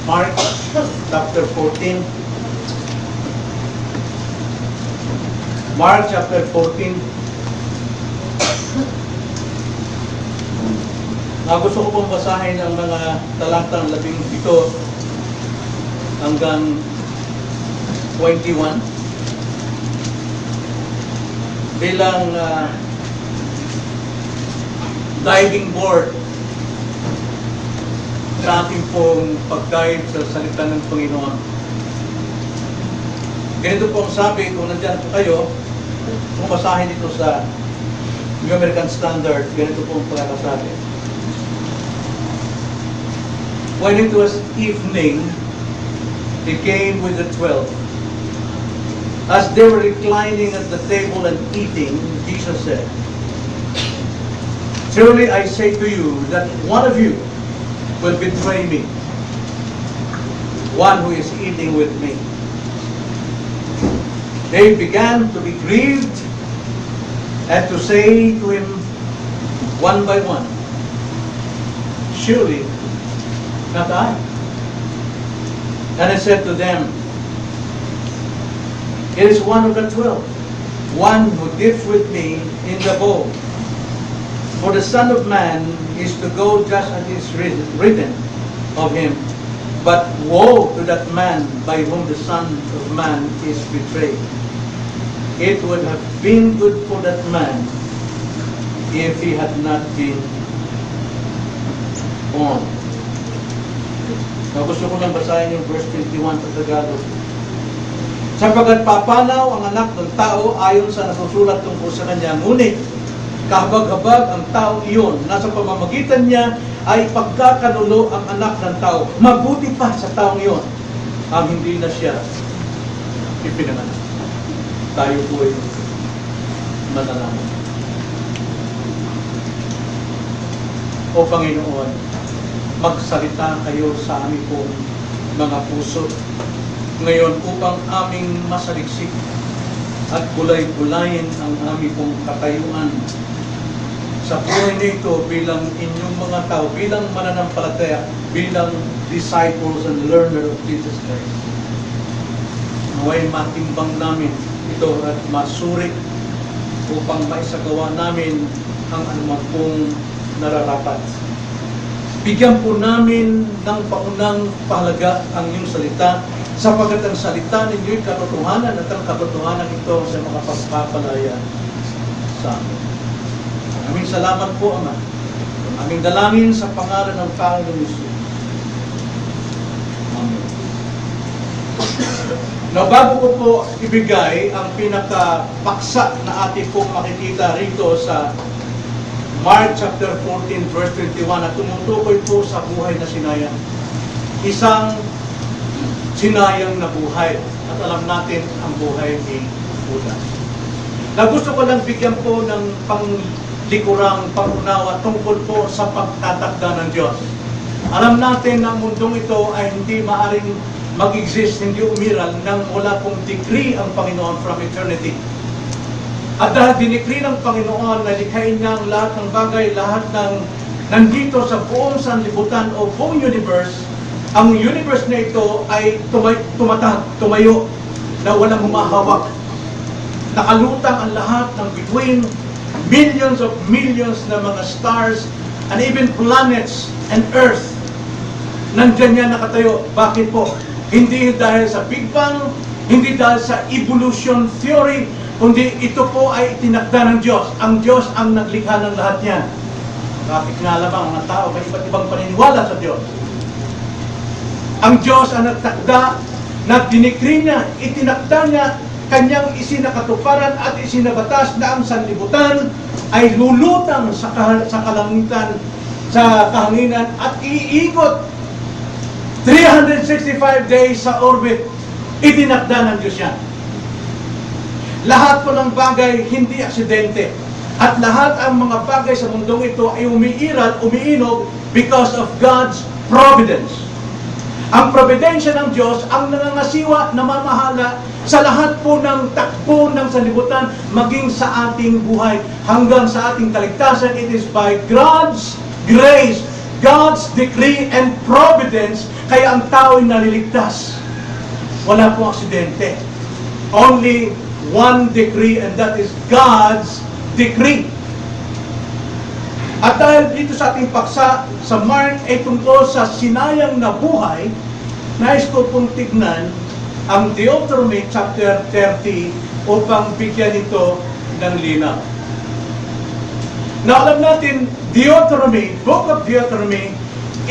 Mark chapter 14. Mark chapter 14. Gusto ko pong basahin ang mga talatang 17 hanggang 21 bilang diving board sa ating pong pag-guide sa salita ng Panginoon. Ganito po ang sabi, kung nandyan po kayo, kung basahin ito sa New American Standard, ganito po ang pagkakasabi. When it was evening, he came with the 12. As they were reclining at the table and eating, Jesus said, "Truly I say to you that one of you will betray me, one who is eating with me." They began to be grieved and to say to him one by one, "Surely not I." And I said to them, "It is one of the 12, one who dips with me in the bowl. For the Son of Man is to go just as it is written of him. But woe to that man by whom the Son of Man is betrayed. It would have been good for that man if he had not been born." Gusto ko lang basahin yung verse 21 sa Tagalog. "Sapagkat papanaw ang anak ng tao ayon sa nasusulat tungkol sa kanya, ngunit kahabag-habag ang tao iyon. Nasa pamamagitan niya ay pagkakanulo ang anak ng tao. Mabuti pa sa taong iyon ang hindi na siya ipinanganak." Tayo po ay manalangin. O Panginoon, magsalita kayo sa aming pong mga puso ngayon upang aming masaliksik at gulay-gulayin ang aming pong katayuan sa buhay nito bilang inyong mga tao, bilang mananampalataya, bilang disciples and learner of Jesus Christ. Naway matimbang namin ito at masuri upang maisagawa namin ang anumang pong nararapat. Bigyan po namin ng paunang pahalaga ang inyong salita, sapagkat ang salita ninyo'y katotohanan at ang katotohanan ito sa mga pagpapalaya sa amin. Aming salamat po, Ama. Aming dalangin sa pangalan ng Panginoon Jesus. Amen. Now, bago ko po ibigay ang pinakapaksa na ating pong makikita rito sa Mark chapter 14 verse 21 at tumutukoy po sa buhay na sinayang. Isang sinayang na buhay. At alam natin ang buhay ni Judas. Na gusto ko lang bigyan po ng panglikurang pangunawa tungkol po sa pagtatakda ng Diyos. Alam natin na ang mundong ito ay hindi maaring mag-exist, hindi umiral nang wala pong decree ang Panginoon from eternity. At dahil dinikri ng Panginoon na likhain niya ang lahat ng bagay, lahat ng nandito sa buong sanlibutan o buong universe, ang universe na ito ay tumayo na walang humahawak. Nakalutang ang lahat ng between millions of millions na mga stars and even planets and Earth. Nandyan yan nakatayo. Bakit po? Hindi dahil sa Big Bang, hindi dahil sa evolution theory, kundi ito po ay itinakda ng Diyos. Ang Diyos ang naglikha ng lahat yan. Bakit nga lamang ang tao may iba't ibang paniniwala sa Diyos? Ang Diyos ang nagtakda, na dinikri niya, itinakda niya, kanyang isinakatuparan at isinabatas na ang sanlibutan ay lulutang sa kalangitan, sa kahanginan at iikot 365 days sa orbit. Itinakda ng Diyos yan. Lahat po ng bagay hindi aksidente. At lahat ang mga bagay sa mundong ito ay umiiral, umiinog because of God's providence. Ang providensya ng Diyos ang nangangasiwa, namamahala sa lahat po ng takbo ng sanlibutan, maging sa ating buhay, hanggang sa ating kaligtasan. It is by God's grace, God's decree and providence, kaya ang tao ay naliligtas. Wala pong aksidente. Only one decree, and that is God's decree. At dahil dito sa ating paksa, sa Mark ay tungkol sa sinayang na buhay, nais ko pong tignan ang Deuteronomy chapter 30 upang bigyan ito ng linaw. Na alam natin, Deuteronomy, Book of Deuteronomy,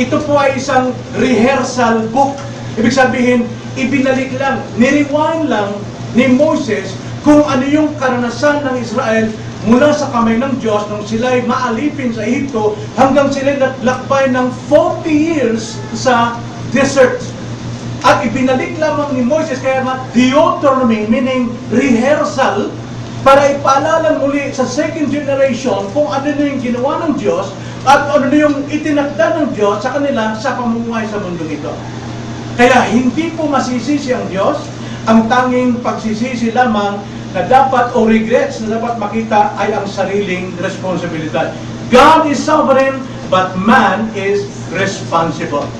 ito po ay isang rehearsal book. Ibig sabihin, ibinalik lang, nirewind lang ni Moses kung ano yung karanasan ng Israel mula sa kamay ng Diyos nung sila'y maalipin sa Egypto hanggang sila'y naglakbay ng 40 years sa desert. At ibinalik lamang ni Moses, kaya nga Deuteronomy, meaning rehearsal, para ipaalala muli sa second generation kung ano na yung ginawa ng Diyos at ano na yung itinakda ng Diyos sa kanila sa pamumuhay sa mundong ito. Kaya hindi po masisisi ang Diyos. Ang tanging pagsisisi lamang na dapat o regrets na dapat makita ay ang sariling responsibilidad. God is sovereign, but man is responsible.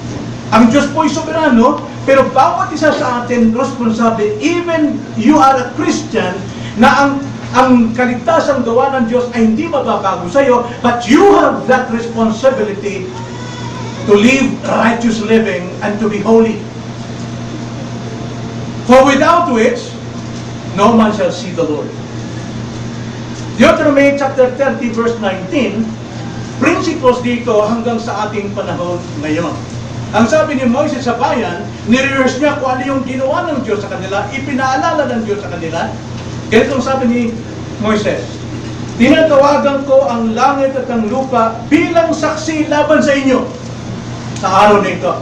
Ang Diyos po ay soberano, pero bawat isa sa atin responsable. Even you are a Christian, na ang kaligtasang gawa ng Diyos ay hindi mababago sa iyo, but you have that responsibility to live righteous living and to be holy. For without which, no man shall see the Lord. Deuteronomy chapter 30 verse 19, principles dito hanggang sa ating panahon ngayon. Ang sabi ni Moses sa bayan, nirehearse niya kung ano yung ginawa ng Diyos sa kanila, ipinaalala ng Diyos sa kanila. Ganito ang sabi ni Moises, tinatawagan ko ang langit at ang lupa bilang saksi laban sa inyo sa araw na ito,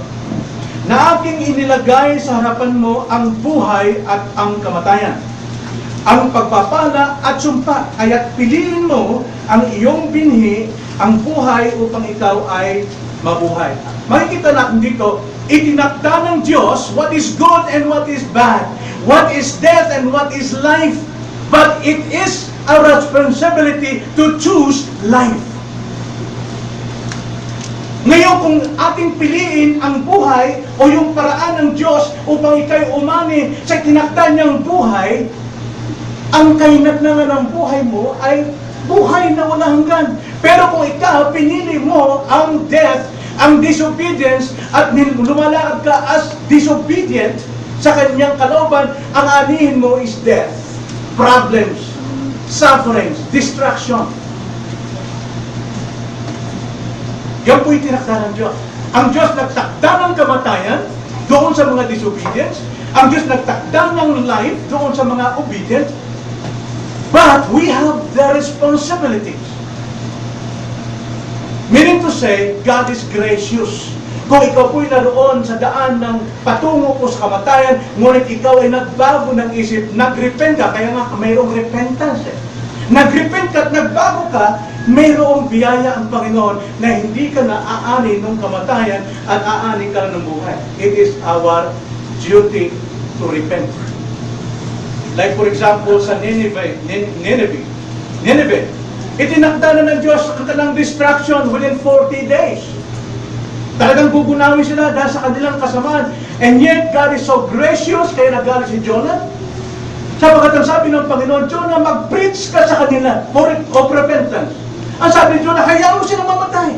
na aking inilagay sa harapan mo ang buhay at ang kamatayan, ang pagpapala at sumpa, kaya't piliin mo ang iyong binhi, ang buhay upang ikaw ay mabuhay. Makikita natin dito, itinakda ng Diyos what is good and what is bad, what is death and what is life. But it is our responsibility to choose life. Ngayon, kung ating piliin ang buhay o yung paraan ng Diyos upang ikay umani sa tinakda niyang buhay, ang kahinatnan ng buhay mo ay buhay na wala hanggan. Pero kung ikaw, pinili mo ang death, ang disobedience, at lumalakad ka as disobedient sa kanyang kalooban, ang anihin mo is death, problems, sufferings, destruction. Yan po yung tinakda ng Diyos. Ang Diyos nagtakda ng kamatayan doon sa mga disobedience. Ang Diyos nagtakda ng life doon sa mga obedient. But we have the responsibilities. Meaning to say, God is gracious. Kung ikaw po'y naroon sa daan ng patungo po sa kamatayan, ngunit ikaw ay nagbago ng isip, nagrepent ka, kaya nga mayroong repentance. Nagrepent ka at nagbago ka, mayroong biyaya ang Panginoon na hindi ka na aani ng kamatayan at aani ka ng buhay. It is our duty to repent. Like for example, sa Nineveh, itinakda na ng Diyos ang kanilang destruction within 40 days. Talagang gugunawin sila dahil sa kanilang kasamaan. And yet, God is so gracious, kaya nagalit si Jonah. Sapagkat ang sabi ng Panginoon, Jonah, mag-preach ka sa kanila of repentance. Ang sabi ni Jonah, hayaan mo silang mamatay.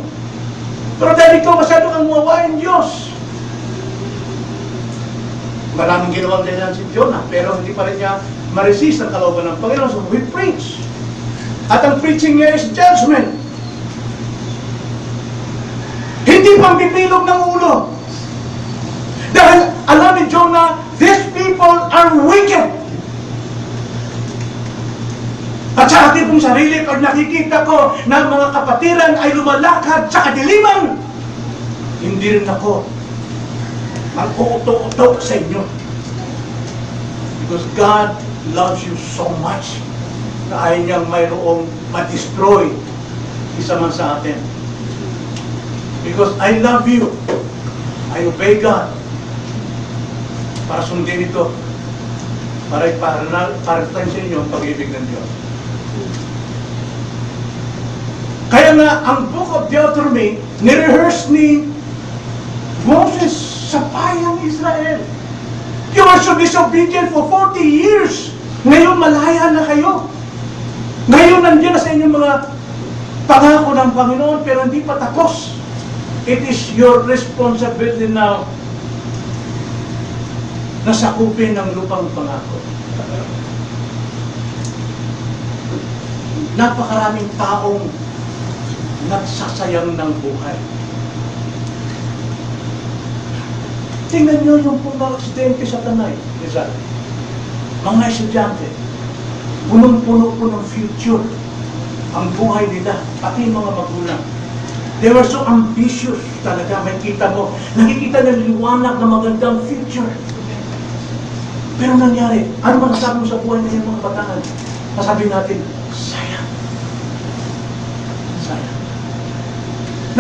Pero dahil ikaw masyado kang mawain Diyos. Maraming ginawang din si Jonah, pero hindi pa rin niya ma-resist ang kalooban ng Panginoon. So we preach. At ang preaching niya is judgment. Hindi pang-pipilog ng ulo. Dahil alam ni Jonah, these people are wicked. At sa ating pong sarili, pag nakikita ko na mga kapatiran ay lumalakad sa kadiliman, hindi rin ako mag-uuto-uto sa inyo. Because God loves you so much na ayaw niyang mayroong ma-destroy isa man sa atin. Because I love you. I obey God. Para sundin ito. Para iparating sa inyo ang pag-ibig ng Diyos. Kaya nga, ang Book of Deuteronomy, nirehearse ni Moses sa bayang Israel. You are so disobedient for 40 years. Ngayon, malaya na kayo. Ngayon, nandiyan na sa inyong mga pangako ng Panginoon, pero hindi pa tapos. It is your responsibility now na sakupin ang lupang pangako. Napakaraming taong nagsasayang ng buhay. Tingnan nyo yung mga aksidente sa Tanay, Rizal. Mga estudyante, punong-puno po ng future ang buhay nila, pati mga magulang. They were so ambitious talaga. Makikita mo, nakikita ng liwanag na magandang future. Pero nangyari, ano masasabi mo sa buhay ng mga bataan? Masabi natin, sayang. Sayang.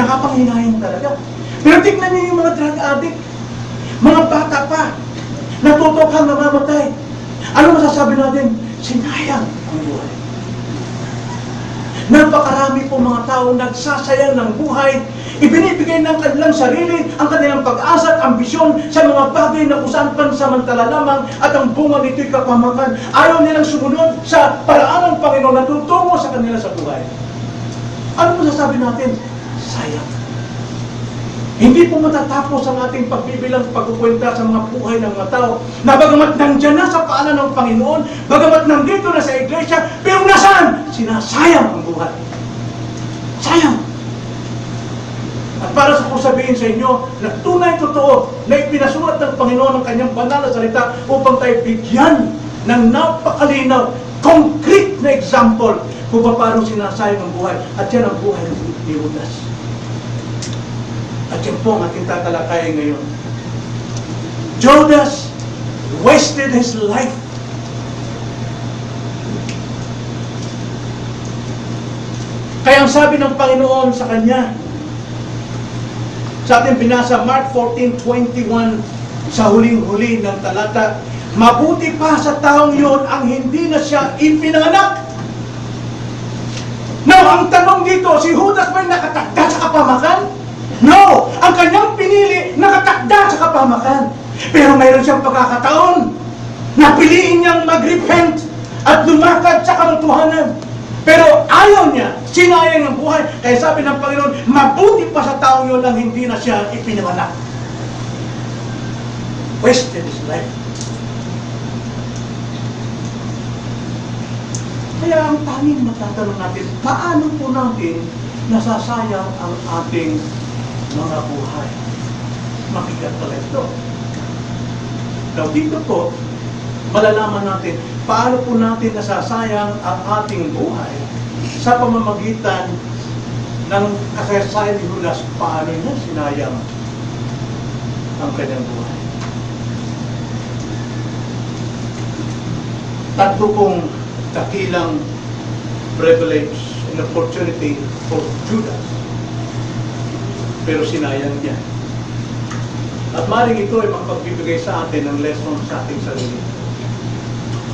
Nakapanghinayang talaga. Pero tignan niyo yung mga drug addict, mga bata pa, natutokhang namamatay. Ano masasabi natin? Sinayang ang buhay. Napakarami po mga tao nagsasayang ng buhay, ibinibigay ng kanilang sarili, ang kanilang pag-asa at ambisyon sa mga bagay na kung saan pansamantala lamang at ang bunga nito'y kapamakan. Ayaw nilang sumunod sa paraan ng Panginoon na tutungo sa kanila sa buhay. Ano masasabi natin? Sayang. Hindi po matatapos ang ating pagbibilang pagkukwenta sa mga buhay ng mga tao na bagamat nandyan na sa paanan ng Panginoon, bagamat nandito na sa iglesia, pero nasaan? Sinasayang ang buhay. Sayang. At para sa kung sabihin sa inyo na tunay totoo na ipinasulat ng Panginoon ang kanyang banal na salita upang tayo bigyan ng napakalinaw, concrete na example kung paano sinasayang ang buhay. At yan ang buhay ng Judas. At yan po ang ating tatalakayin ngayon. Judas wasted his life. Kaya ang sabi ng Panginoon sa kanya, sa ating binasa, Mark 14:21, sa huling-huli ng talata, mabuti pa sa taong yun ang hindi na siya ipinanganak. Now, ang tanong dito, si Judas ba'y nakatakda sa kapamakan? No! Ang kanyang pinili, nakatakda sa kapamakan. Pero mayroon siyang pagkakataon na piliin niyang mag-repent at lumakad sa katotohanan. Pero ayaw niya, sinayang ang buhay. Kaya sabi ng Panginoon, mabuti pa sa taong yun ang hindi na siya ipinanganak. Wasted his life. Kaya ang tanging matatanong natin, paano po natin nasasayang ang ating mga buhay? Mabigat pala ito. Now dito po, malalaman natin paano po natin nasasayang ang ating buhay sa pamamagitan ng kasaysayan ni Judas. Paano niya sinayang ang kanyang buhay? Tatlo pong dakilang privilege and opportunity for Judas. Pero sinayang niya. At maaaring ito ay mapagbibigay sa atin ng lesson sa ating sarili.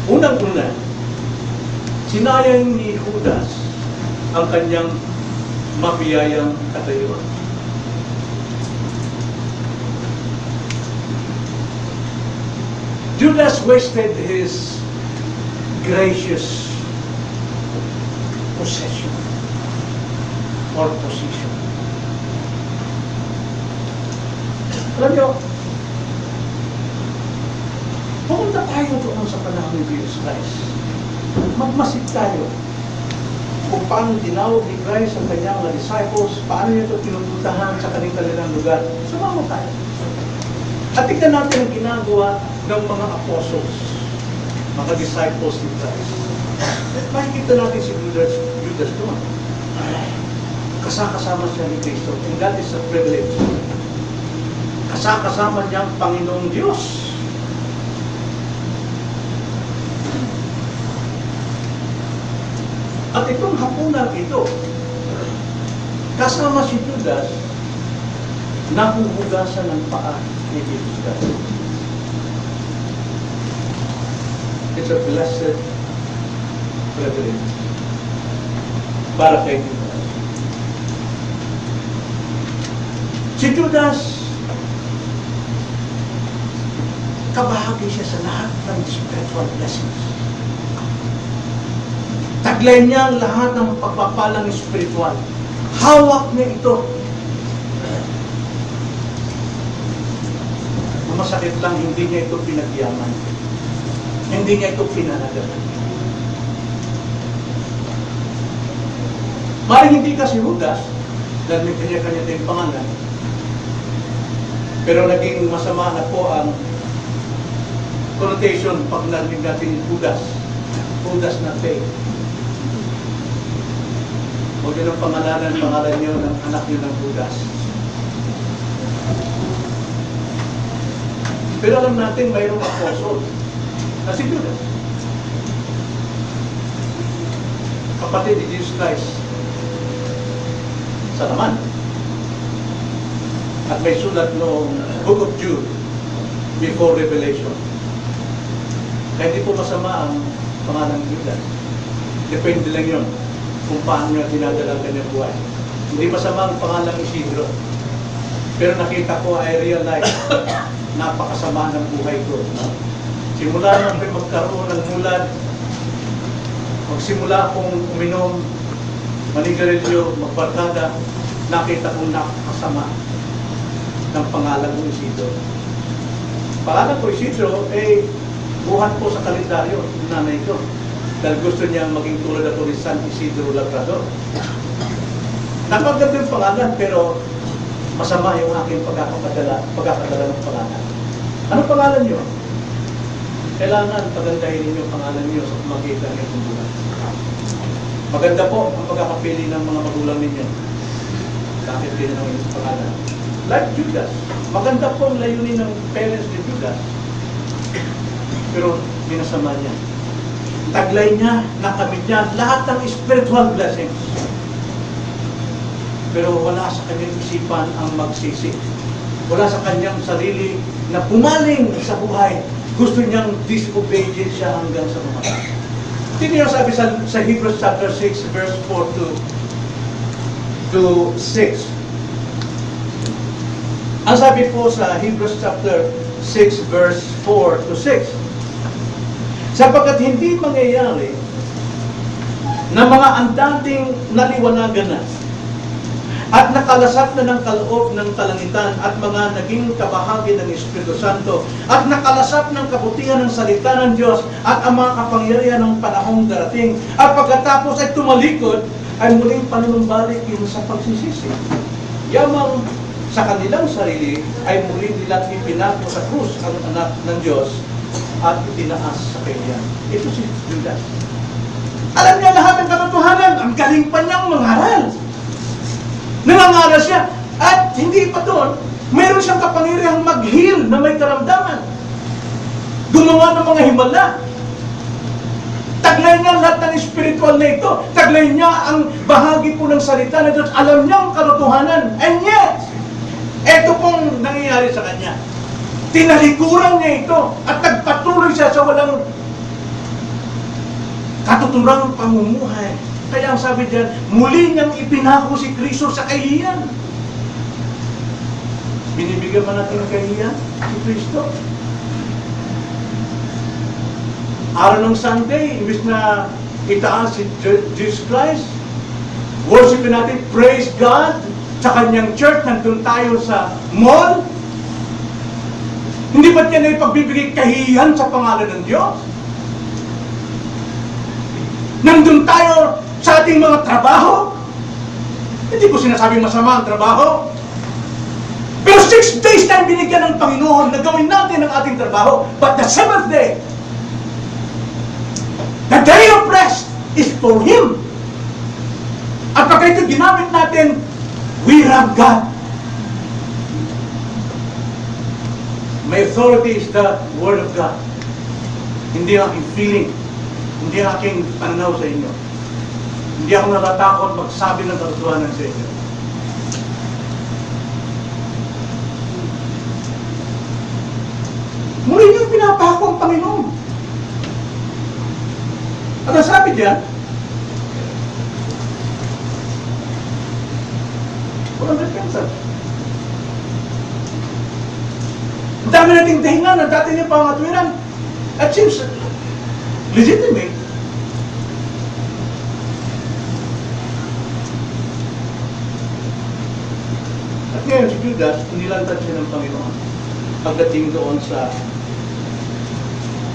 Unang-una, sinayang ni Judas ang kanyang mabiyayang katayuan. Judas wasted his gracious possession or position. Alam niyo, pumunta tayo doon sa panahon ni Jesus Christ. Magmasid tayo kung paano tinawag ni Christ ang kanyang mga disciples, paano niya ito pinupuntahan sa kanilang lugar. Sumama tayo. At tignan natin ang ginagawa ng mga apostles, mga disciples ni Christ. Makikita natin si Judas doon. Kasama siya ni Kristo. And that is a privilege. Kasama niya ang Panginoong Diyos. At itong hapunan ito, kasama si Judas, nahuhugasan ng paa ni Jesus Christ. It's a blessed privilege para kay Judas. Si Judas, kabahagi siya sa lahat ng spiritual blessings. Taglay niya ang lahat ng pagpapalang spiritual. Hawak niya ito. Masakit lang, hindi niya ito pinagyaman. Hindi niya ito pinanagalan. Maring hindi kasi Judas, dahil may kanya-kanya tayong pangalan, pero naging masama na po ang connotation pag narinig natin Judas. Judas na faith. Huwag yun ang pangalan niyo ng anak niyo ng Judas. Pero alam natin mayroong apostle na si Judas. Kapatid ni Jesus Christ sa laman. At may sulat noong Book of Jude before Revelation. Kaya hindi po masama ang pangalan ng Judas. Depende lang yun kung paano niya dinadala ang kanyang buhay. Hindi masama ang pangalan ng Isidro. Pero nakita ko, I realize, napakasama ng buhay ko. Simula nang magkaroon ng mulad, magsimula akong uminom, manigarilyo, magbarkada, nakita kong napakasama ng pangalan ng Isidro. Pangalan ko Isidro, buhat po sa kalendaryo ng nanay ko. Dahil gusto niya maging tulad ako ni San Isidro Labrador. Napaganda yung pangalan, pero masama yung aking pagkakadala ng pangalan. Ano pangalan niyo? Kailangan pagandahin ninyo ang pangalan niyo sa pamagitan ng kumbulan. Maganda po ang pagkakapili ng mga magulang ninyo. Bakit din ang inyong pangalan? Like Judas. Maganda po ang layunin ng parents ni Judas. Pero minasama niya. Taglay niya, nakamit niya lahat ng spiritual blessings. Pero wala sa kanyang isipan ang magsisi. Wala sa kanyang sarili na pumaling sa buhay. Gusto niyang disobedient siya hanggang sa mamatay. Tingnan niyo sabi sa Hebrews chapter 6 verse 4 to 6. Ang sabi po sa Hebrews chapter 6 verse 4 to 6. Sapagkat hindi mangyayari na mga andating naliwanagan na at nakalasap na ng kaloob ng kalangitan at mga naging kabahagi ng Espiritu Santo at nakalasap ng kabutihan ng salita ng Diyos at ang mga kapangyarihan ng panahong darating at pagkatapos ay tumalikod ay muling panunumbalik yun sa pagsisisi. Yamang sa kanilang sarili ay muling nilang ipinako sa krus ang anak ng Diyos at itinaas sa kanya. Ito si Judas. Alam niya lahat ng katotohanan. Ang galing pa niyang mangaral. Nangangaral siya. At hindi pa doon, mayroon siyang kapangyarihang mag-heal na may karamdaman. Gumawa ng mga himala. Taglay niya lahat ng spiritual na ito. Taglay niya ang bahagi po ng salita na Diyos. Alam niya ang katotohanan. And yet, ito pong nangyayari sa kanya. Tinalikuran niya ito at nagpatuloy siya sa walang katuturang pamumuhay. Kaya ang sabi diyan, muli niyang ipinako si Kristo sa kahihiyan. Binibigyan man natin ng kahihiyan si Kristo. Araw ng Sunday, imbis na itaas si Jesus Christ, worshipin natin, praise God, sa kanyang church, nandun tayo sa mall. Hindi ba't yan ay pagbibigay kahihiyan sa pangalan ng Diyos? Nandun tayo sa ating mga trabaho. Hindi ko sinasabing masama ang trabaho. Pero 6 days na binigyan ng Panginoon na gawin natin ang ating trabaho. But the 7th day, the day of rest is for Him. At pagka ito ginamit natin, we love God. My authority is the Word of God. Hindi ang aking feeling. Hindi ang aking pananaw sa inyo. Hindi ako natatakot magsabi ng katotohanan sa inyo. Muli niyong pinapako ang Panginoon. At ang sabi diyan, walang repentance. Dami nating dahilan na dati niya pangatwiran. At seems legitimate. At ngayon si Judas, inilantad siya ng Panginoon pagdating doon sa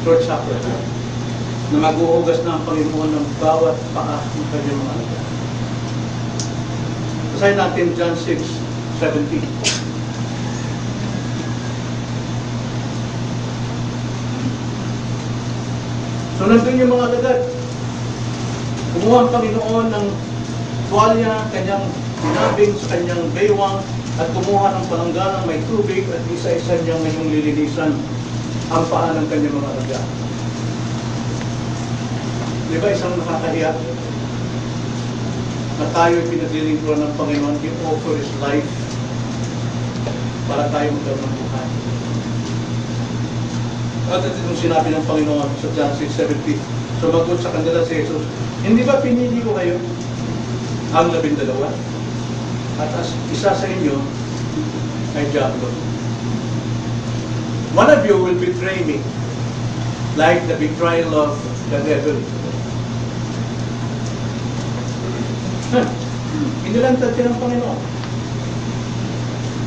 Lord's Supper na mag-uugas na ang Panginoon ng bawat paa ng kanyang mga anak. Basahin natin John 6:17. So nandun yung mga alagad. Kumuha ang Panginoon ng tuwalya, kanyang sinabing sa kanyang baywang, at kumuha ng palangganang may tubig at isa-isa niyang ngayong lilinisan ang paa ng kanyang mga alagad. Di ba isang nakakahiya na tayo'y pinaglilingkuran ng Panginoon, He offer His life para tayo magkaroon ng buhay. At itong sinabi ng Panginoon sa John 6:17, sumagot sa kanila si Jesus, hindi ba pinili ko kayo ang 12? At isa sa inyo ay diablo. One of you will betray me, like the betrayal of the devil. Inilantad siya ng Panginoon.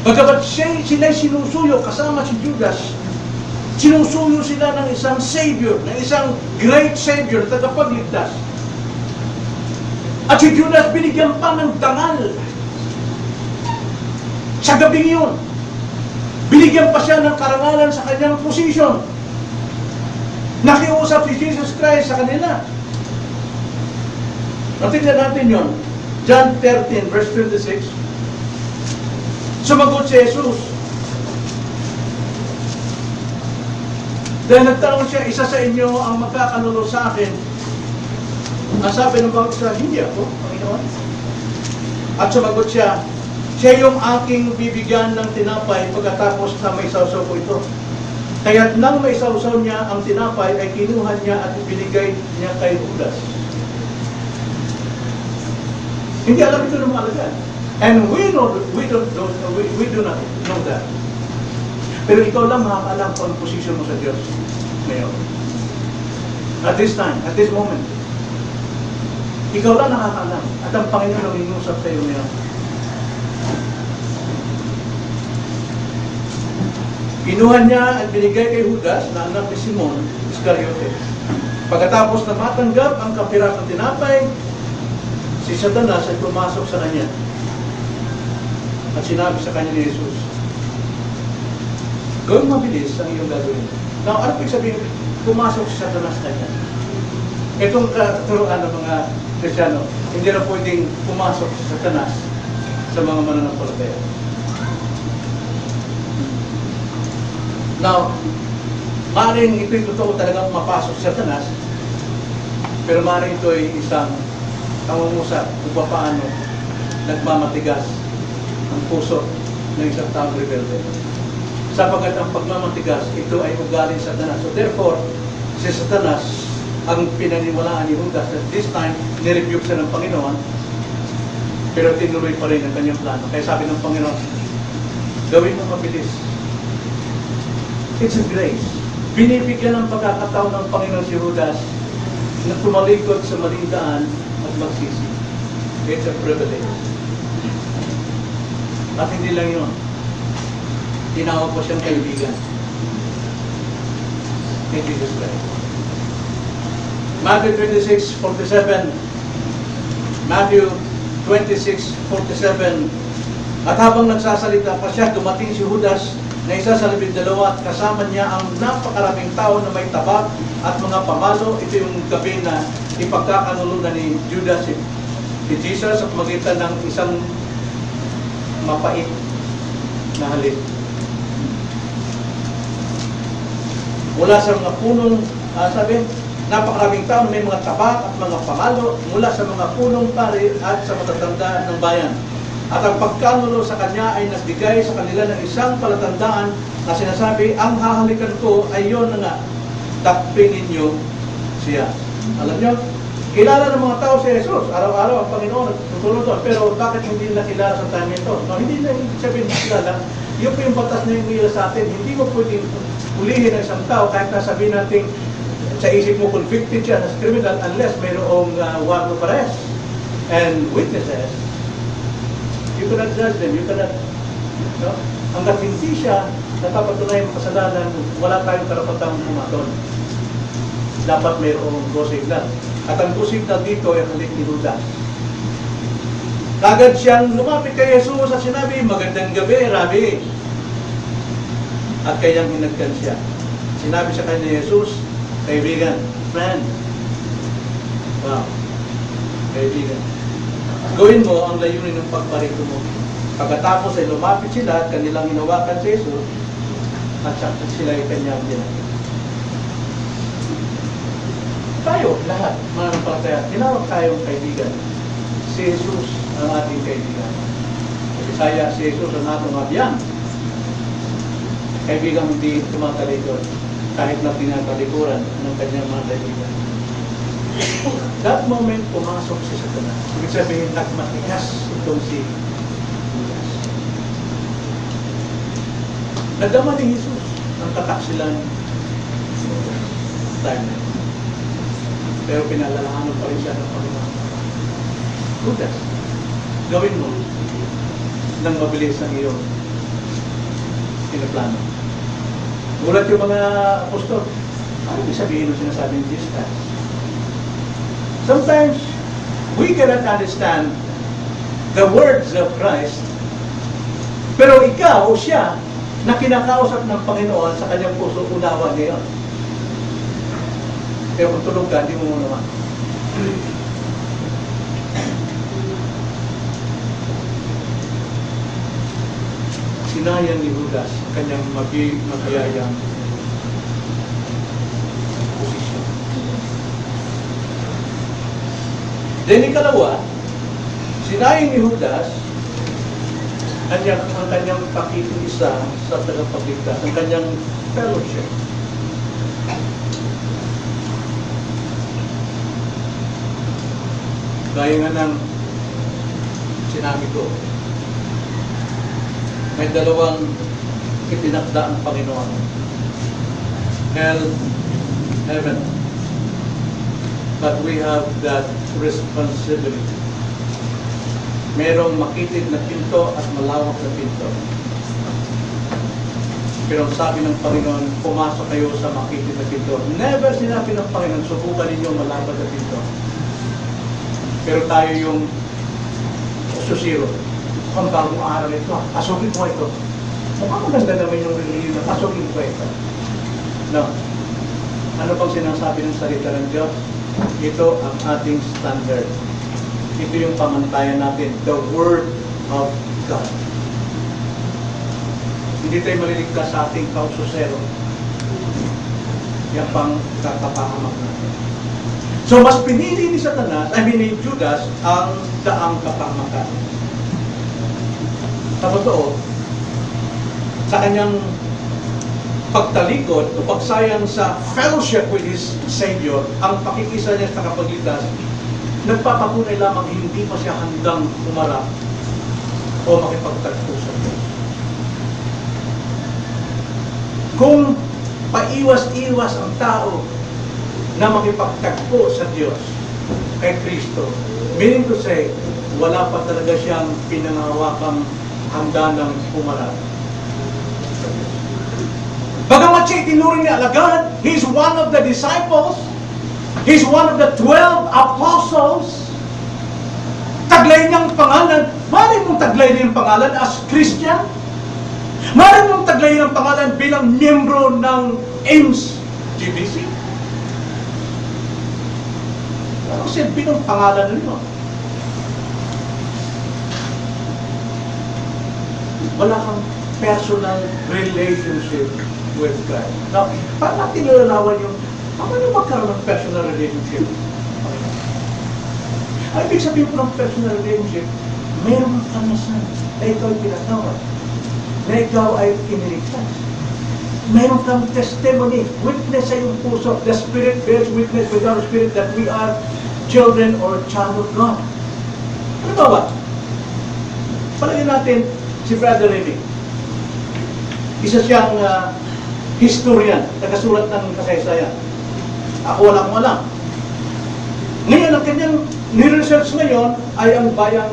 Bagamat sila'y sinusuyo kasama si Judas, sinusuyo sila ng isang Savior, ng isang great Savior, tagapagligtas. At si Judas binigyan pa ng dangal. Sa gabing yun, binigyan pa siya ng karangalan sa kanyang position. Nakiusap si Jesus Christ sa kanila. Natignan natin yun. John 13:26. Sumagot si Jesus. Dahil nagtanong siya, isa sa inyo ang magkakanulo sa akin. Ang sabi ng bawat isa, hindi ako, Panginoon. At sumagot siya, siya yung aking bibigyan ng tinapay pagkatapos na may sausaw ko ito. Kaya't nang may sausaw niya ang tinapay, ay kinuha niya at ibinigay niya kay Judas. Hindi alam ito ng mga alagad. And we do not know that. Pero ikaw lang makakaalam kung ang posisyon mo sa Diyos ngayon. At this time, at this moment. Ikaw lang nakakaalam. At ang Panginoon ang inusap sa iyo ngayon. Kinuha niya at binigay kay Judas na anak ni Simon Iscariote. Pagkatapos na matanggap ang kapirasong tinapay, si Satanas ay pumasok sa kanya at sinabi sa kanya ni Jesus, gawin mabilis ang iyong gagawin. Now, ano pwede sabihin, pumasok si Satanas kanya? Itong katuruan ng mga Kristiyano, hindi na pwedeng pumasok si Satanas sa mga mananampalataya. Now, maaaring ito'y totoo talagang mapasok si Satanas, pero maaaring ito'y isang pangungusap kung paano nagmamatigas ang puso ng isang taong rebelde. Sapagkat ang pagmamatigas, ito ay ugaling Satanas. So therefore, si Satanas ang pinaniwalaan ni Judas at this time, nirebuke siya ng Panginoon, pero tinuloy pa rin ang kanyang plano. Kaya sabi ng Panginoon, gawin mo mabilis. It's a grace. Binibigyan ng pagkakataon ng Panginoon si Judas na tumalikod sa maling daan at magsisi. It's a privilege. At hindi lang yun. Tinawag ko siyang kaibigan ni Jesus Christ. Matthew 26:47. Matthew 26:47. At habang nagsasalita pa siya, dumating si Judas na isa sa 12 at kasama niya ang napakaraming tao na may tabak at mga pamalo. Ito yung gabi na ipagkakanulunan ni Judas si Jesus sa pamagitan ng isang mapait na halik. Mula sa mga punong, sabi, napakaraming tao, may mga tabak at mga pamalo mula sa mga punong pari at sa matatanda ng bayan. At ang pagkanulo sa kanya ay nagbigay sa kanila ng isang palatandaan na sinasabi, ang hahalikan ko ay yun na nga, takpin ninyo siya. Alam nyo, kilala ng mga tao si Jesus. Araw-araw ang Panginoon tutulong doon. Pero bakit hindi nila kilala sa time ito? No, hindi na sabihin kilala. Yun po yung batas na yung sa atin. Hindi mo pwedeng ulihin ang isang tao kahit nasabihin natin sa isip mo convicted siya as criminal unless mayroong warrant of arrest and witnesses. You cannot judge them. You cannot, no? Hanggat hindi siya napapatunayan ng kasalanan, wala tayong karapatang pumatol. Dapat mayroong go signal. At ang go signal dito ay halik ni Judas. Kagad siyang lumapit kay Jesus at sinabi, "Magandang gabi, Rabbi." At kayang hinagkan siya. Sinabi sa kanya Jesus, "Kaibigan, friend." Wow. Kaibigan. Gawin mo ang layunin ng pagparito mo. Pagkatapos ay lumapit sila at kanilang hinawakan si Jesus at sila ay kanyang ginagin. Tayo, lahat, mga nampalataya, tinawag tayong kaibigan. Si Jesus ang ating kaibigan. Bisaya, si Jesus ang ating abyan. Kaibigan hindi tumatalikod kahit na tinatalikuran ng kanyang mga kaibigan. That moment, pumasok si Satanas. Ibig sabihin, nagmatigas itong si Judas. Nadama ni Jesus ang kataksilan time na. Pero pinalalahanan pa rin siya ng Panginoon. Judas, gawin mo nang mabilis ang iyong pinaplano. Gulat yung mga apostol. Ano ibig sabihin ng sinasabi ni Jesus? Sometimes, we cannot understand the words of Christ, pero ikaw o siya na kinakausap ng Panginoon sa kanyang puso, unawa niya yun. Kaya kung tulog ka, hindi mo naman. Sinayang ni Judas kanyang mabiyayang posisyon. Then ikalawa, sinayang ni Judas ang kanyang pakikisa sa tagapagligtas, ang kanyang fellowship. Gaya nga ng sinabi ko, may dalawang itinakda ang Panginoon. Hell, heaven. But we have that responsibility. Merong makitid na pinto at malawak na pinto. Pero sabi ng Panginoon, pumasok kayo sa makitid na pinto. Never sinabi ng Panginoon, subukan ninyo malapad na pinto. Pero tayo yung susiro. Ang bagong araw ito, pasukin ko ito. Mukhang maganda naman yung religion na pasukin ko ito. No. Ano pang sinasabi ng salita ng Diyos? Ito ang ating standard. Ito yung pamantayan natin. The Word of God. Hindi tayo maliligtas sa ating kaususero. Yan pang katapahamak natin. So, mas pinili ni Satanas, ni Judas, ang daang kapahamakan. Sa totoo, sa kanyang pagtalikod o pagsayang sa fellowship with his Savior, ang pakikisa niya sa kapagligtas, nagpapatunay lamang hindi pa siya handang umarap o makipagtagpo sa Diyos. Kung paiwas-iwas ang tao na makipagtagpo sa Diyos kay Kristo, meaning to say, wala pa talaga siyang pinangahawakang handa ng umarap. Bagamat siya itinuring niya alagad, he's one of the disciples, he's one of the 12 apostles, taglay niyang pangalan, maaaring mong taglay niyang pangalan as Christian, maaaring mong taglay niyang pangalan bilang miyembro ng AIMS GBC. Ano silbi ng pangalan ninyo? Wala kang personal relationship with God. Now, paano natin nilalawan yung paano magkaroon ng personal relationship? Ang ibig sabihin ko ng personal relationship, mayroon kang kanasan na ikaw ay pinatawad, na ikaw ay kiniligtas. Mayroon kang testimony, witness sa iyong puso. The Spirit bears witness with our spirit that we are children or child of God. Ano ba? Palagyan natin si Brother Remy. Isa siyang historian, tagasulat ng kasaysayan. Ako wala akong alam. Ngayon, ang kanyang ni-research ngayon ay ang bayang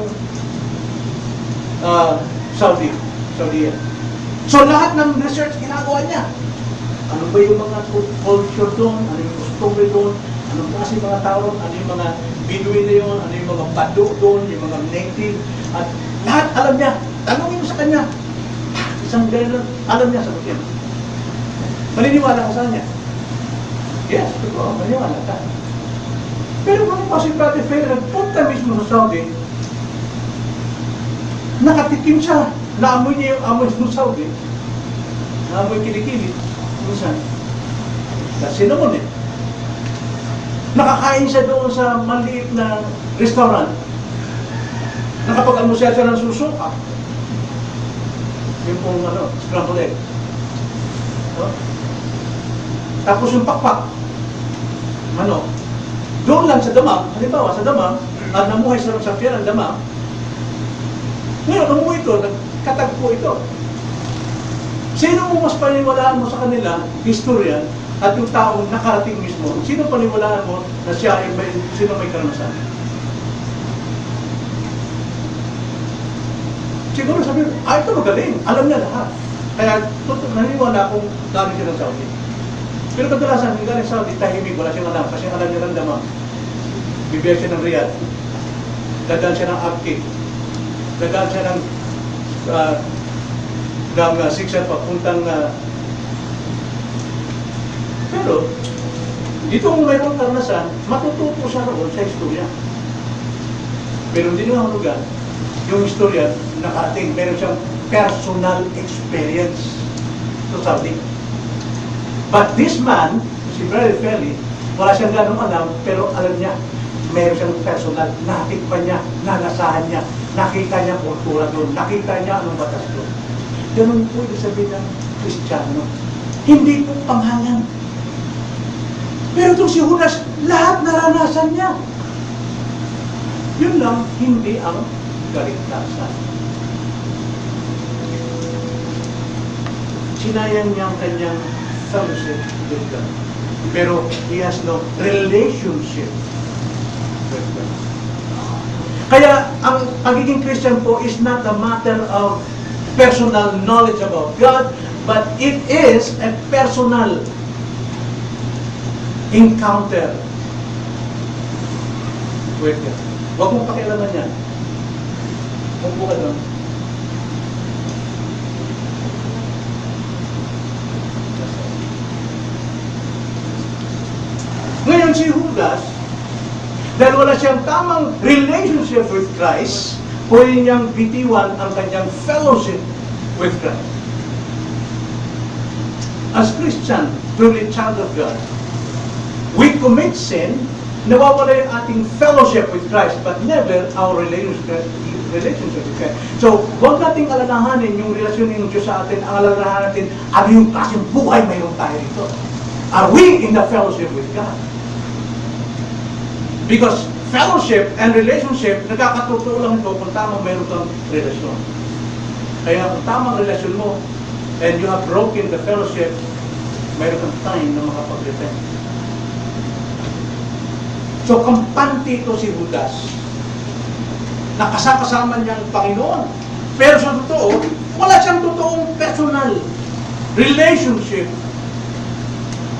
Saudi. So lahat ng research ginagawa niya. Ano ba yung mga culture doon? Ano yung costumbre doon? Anong klase mga tao doon? Ano yung mga Bedouin na yun? Ano yung mga Badu doon? Yung mga native? At lahat alam niya. Tanongin mo sa kanya. Isang ganyan, alam niya sa kanya. Maniniwala ka sa kanya? Yes, totoo. Maniniwala ka. Pero kung pa si Brother Fair, nagpunta mismo sa Saudi, nakatikim siya. Naamoy niya yung amoy ng Saudi. Naamoy kilikili. Minsan. Kasi naman eh. Nakakain siya doon sa maliit na restaurant. Nakapag-almusal siya ng susuka. Yung pong scrambled egg. No? Tapos yung pakpak. Doon lang sa damam, halimbawa sa damam, at namuhay sa pier ang damam. Ngayon, umuwi ito, nagkatagpo ito. Sino mo mas paniwalaan mo sa kanila, historian, at yung taong nakarating mismo, sino paniwalaan mo na siya ay sino may karanasan? Siguro sabi, ito magaling, alam niya lahat. Kaya naniwala akong galing siya ng Saudi. Pero kadalasan, yung galing Saudi, tahimik, wala siyang alam, kasi alam niya ng damam. Bibigyan siya ng Riyadh. Dadaan siya ng Abqi. Dadaan siya ng Siksa papuntang pero itong mayroong karanasan, matututo siya roon sa istorya. Pero hindi naman hulugan, yung istorya nakarating, meron siyang personal experience sa Saudi. But this man, si Brother Feli, wala siyang ganong alam, pero alam niya, meron siyang personal, natikpan niya, nanasahan niya, nakita niya kultura doon, nakita niya anong batas doon. Ganun po yung sabihin ng Kristiyano. Hindi po panghalan. Pero itong si Judas, lahat naranasan niya. Yun lang, hindi ang kaligtasan. Sinayang niya ang kanyang fellowship with God. Pero he has no relationship with God. Kaya ang pagiging Christian po is not a matter of personal knowledge about God, but it is a personal encounter with God. Huwag mong pakialaman yan. Huwag mo ka doon. Ngayon si Judas, dahil wala siyang tamang relationship with Christ, pwede niyang bitiwan ang kanyang fellowship with Christ. As Christian, truly child of God, we commit sin, nawawala yung ating fellowship with Christ, but never our relationship with Christ. So, huwag nating alalahanin yung relasyon ng Diyos sa atin, ang alalahanin natin, ano yung klaseng buhay mayroon tayo dito. Are we in the fellowship with God? Because fellowship and relationship, nagkakatotoo lang ito kung tamang mayroon kang relasyon. Kaya kung tamang relasyon mo, and you have broken the fellowship, mayroon kang time na makapag-repent. So, kampante ito si Judas. Nakasama niya ang Panginoon. Pero sa totoo, wala siyang totoong personal relationship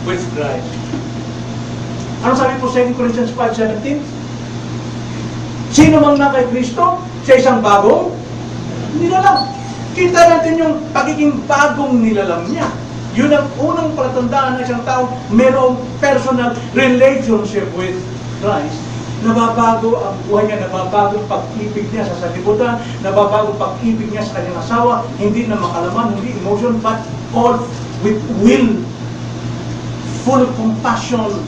with Christ. Ano sabi po 2 Corinthians 5:17? Sino mang na kay Kristo, sa isang bagong nilalang. Kita natin yung pagiging bagong nilalang niya. Yun ang unang palatandaan ng isang tao, mayroong personal relationship with Christ. Nababago ang buhay niya, nababago ang pag-ibig niya sa sanlibutan, nababago ang pag-ibig niya sa kanyang asawa, hindi na makalaman, hindi emotion, but all with will, full compassion.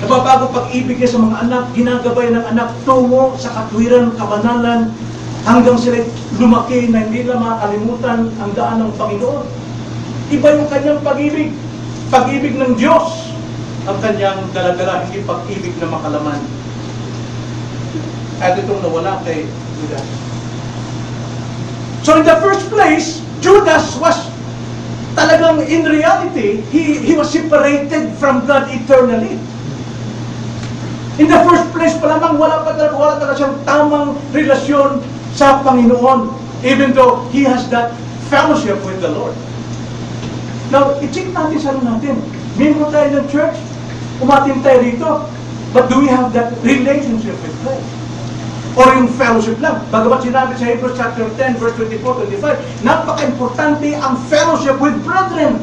Nababago pag-ibig niya sa mga anak, ginagabay ng anak tungo sa katwiran, kabanalan, hanggang sila lumaki na hindi na makalimutan ang daan ng Panginoon. Iba yung kanyang pag-ibig, pag-ibig ng Diyos ang kanyang daladala, hindi pag-ibig na makalaman. At itong nawala kay Judas. So in the first place, Judas Judas was talagang, in reality, he was separated from God eternally. In the first place pa lamang, wala talaga siyang tamang relasyon sa Panginoon, even though he has that fellowship with the Lord. Now, i-check natin sa natin. Membro tayo ng church, umatin tayo rito, but do we have that relationship with Christ? Or yung fellowship lang? Bagamat sinabi sa Hebrews chapter 10, verse 24-25, napaka-importante ang fellowship with brethren.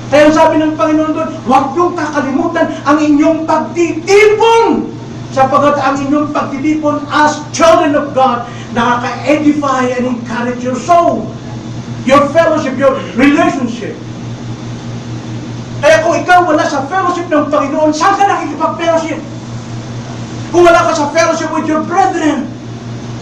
Kaya sabi ng Panginoon doon, huwag niyong kakalimutan ang inyong pagtitipon. Sapagat ang inyong pagtitipon as children of God, nakaka-edify and encourage your soul. Your fellowship, your relationship. Kaya kung ikaw wala sa fellowship ng Panginoon, saan ka nakikipag-fellowship? Kung wala ka sa fellowship with your brethren,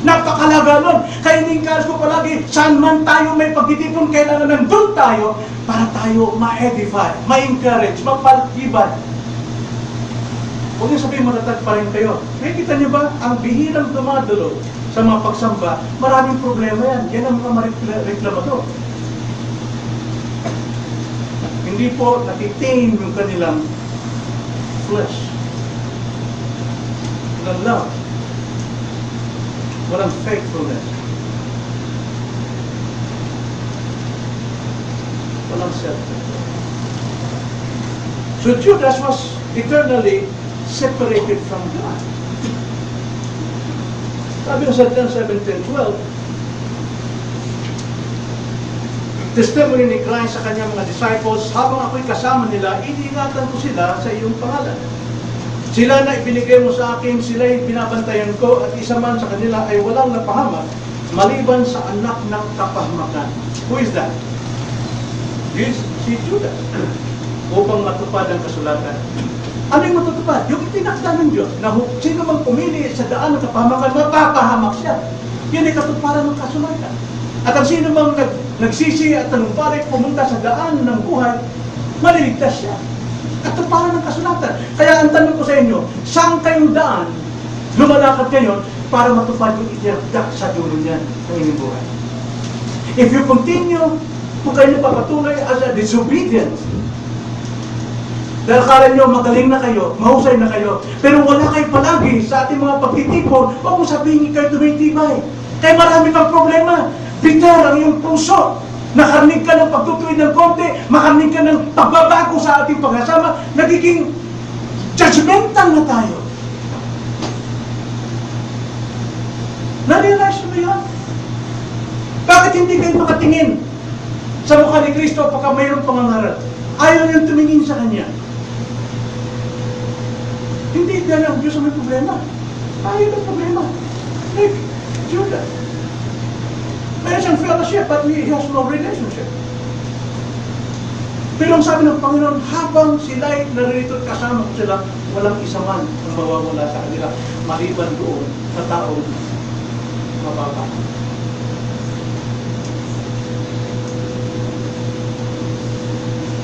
napakalaga nun. Kaya in-encourage ko palagi, saan man tayo may pagtitipon, kailangan nandun tayo para tayo ma-edify, ma-encourage, mapalibad. Huwag niyo sabihin matatag pa rin kayo. Nakikita niyo ba, ang bihirang dumadalo sa mga pagsamba, maraming problema yan. Yan ang mga reklamador. Hindi po natitame yung kanilang flesh. Walang love. Walang faithfulness. Walang self-control. So Judas was eternally separated from God. Sabi sa John 17:12, testimony ni Christ sa kanyang mga disciples, habang ako'y kasama nila, iniingatan ko sila sa iyong pangalan. Sila na ibinigay mo sa akin, sila'y binabantayan ko, at isa man sa kanila ay walang napahamak, maliban sa anak ng kapahamakan. Who is that? This si Judas. Upang matupad ang kasulatan. Ano yung matutupad? Yung itinakda ng Diyos, na sino mang pumili sa daan ng kapahamakan, mapapahamak siya. Yan ay katuparan ng kasulatan. At ang sino mang nagsisi at tanumpalik, pumunta sa daan ng buhay, maliligtas siya. Katuparan ng kasulatan. Kaya ang tanong ko sa inyo, saan kayong daan lumalakad kayo para matupad yung itinakda sa dulo niyan ng inyong buhay? If you continue, kung kayo papatuloy as a disobedient, dahil akala nyo magaling na kayo, mahusay na kayo, pero wala kayo palagi sa ating mga pagtitipon, huwag mo sabihin kayo tumitibay. Kaya marami kang problema. Bitter ang iyong puso. Nakarinig ka ng pagtutuwid ng konti, makarinig ka ng pagbabago sa ating pagsasama, nagiging judgmental na tayo. Na-realize mo yun? Bakit hindi kayo makatingin sa mukha ni Kristo pagka mayroong pangangaral? Ayaw niyong tumingin sa Kanya. Hindi dahil ang Diyos ang may problema. Ayaw ng problema. Like Judas. May siyang fellowship but he has no relationship. Pero ang sabi ng Panginoon, habang sila'y naririto at kasama ko sila, walang isa man ang mawawala sa kanila, maliban doon sa taong mababa.